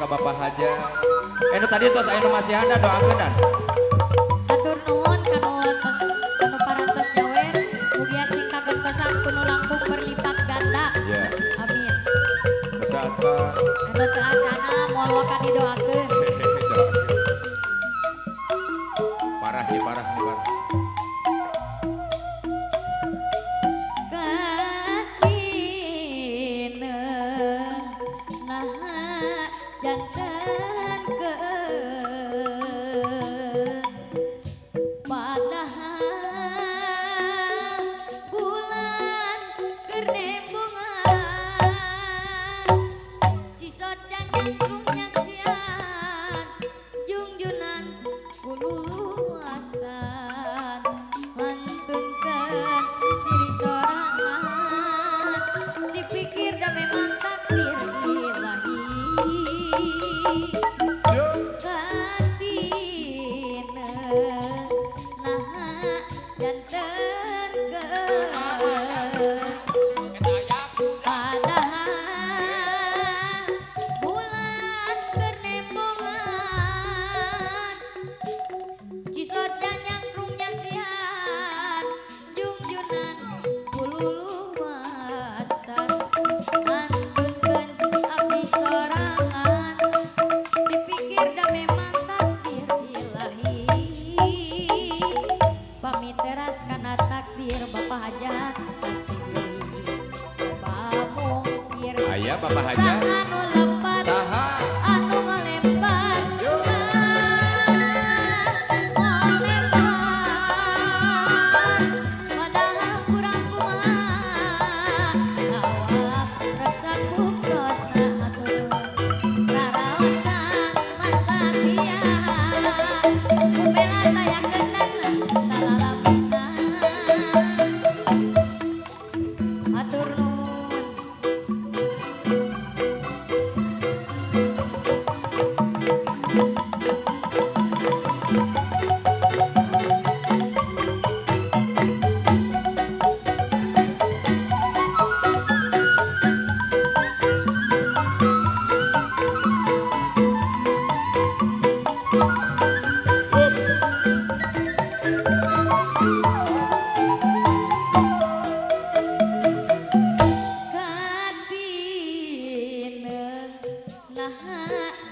ke Bapak Haja. Tadi tos anu masih ada doakeun dan. Atur nuhun kanu tos anu parantos nyawer mugia cing kaget pesan kuno langkung berlipat ganda. Ya. Amin. Betul acan. Anu teu acana moal waka didoakeun. Parah nih parah. Jantan ke padahal bulan kerembungan cisocang nyangkrung nyaksian jungjunan kululuasan mantunkan diri sorangan dipikir dah memang takdir ilahi Bapak Haja pasti diri mungkir Aya Bapak Haja anu lempat anu ngelempar padahal kurang kumaha awak rasa kukrosna atur raraosan masakia kumela saya kenana salah atur nuhun.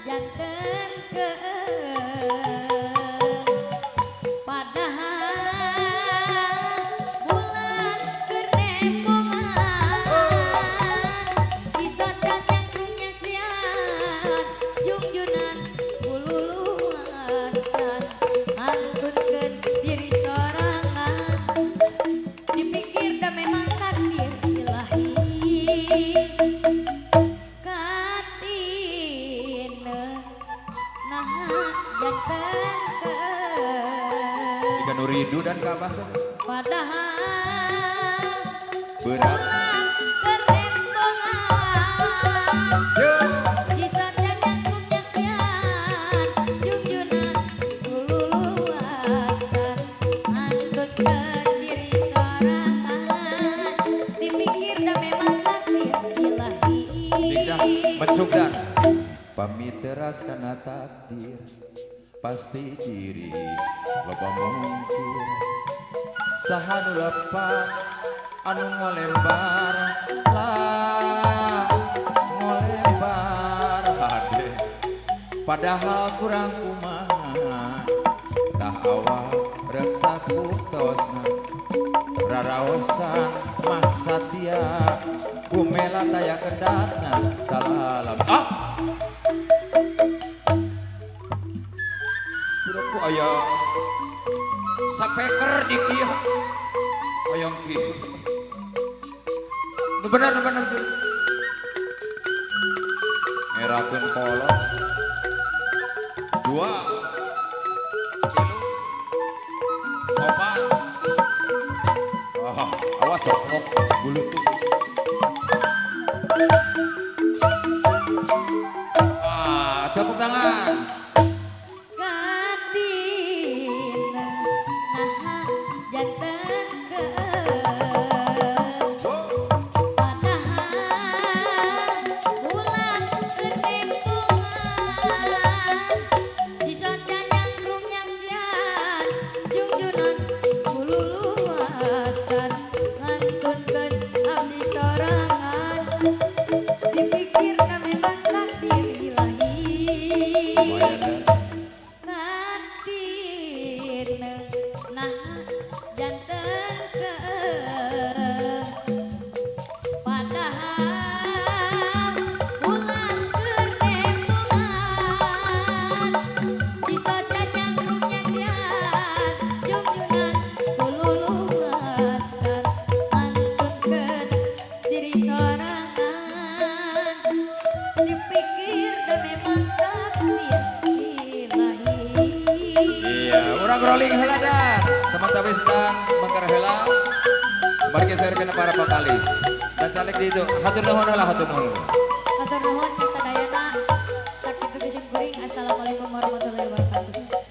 Jantan ke padahal bulan kerembungan bisa nyangkrung nyaksian jungjunan kululuasan antunkeun diri sorangan dipikir dah memang takdir ilahi jantan ke Siga Nuridu dan Kabah padahal berat bulan kerembungan cisocang nyangkrung nyaksian jungjunan kululuasan antutkeun diri sorangan dipikir dah memang takdir ilahi Siga mencugdan pamit teras karena takdir pasti diri loba mungkin saha nu lepat anu ngolembar lah ngolembar hade padahal kurang kumaha tah awak rek sakuktosna raraosan mah satia kumela taya kendatna salalam ku aya sapeker di kieu hoyong kieu nu bener ngerakeun kolot 2 tilu 4 awas cokok bulutuk tepuk tangan jantan ke padahal bulan kerembungan mengkerhela bergeser ke para vokalis dan caleg di itu hatur nuhun lah hatur nuhun. Hatur nuhun kasadayana sakitu geus kuring. Assalamualaikum warahmatullahi wabarakatuh.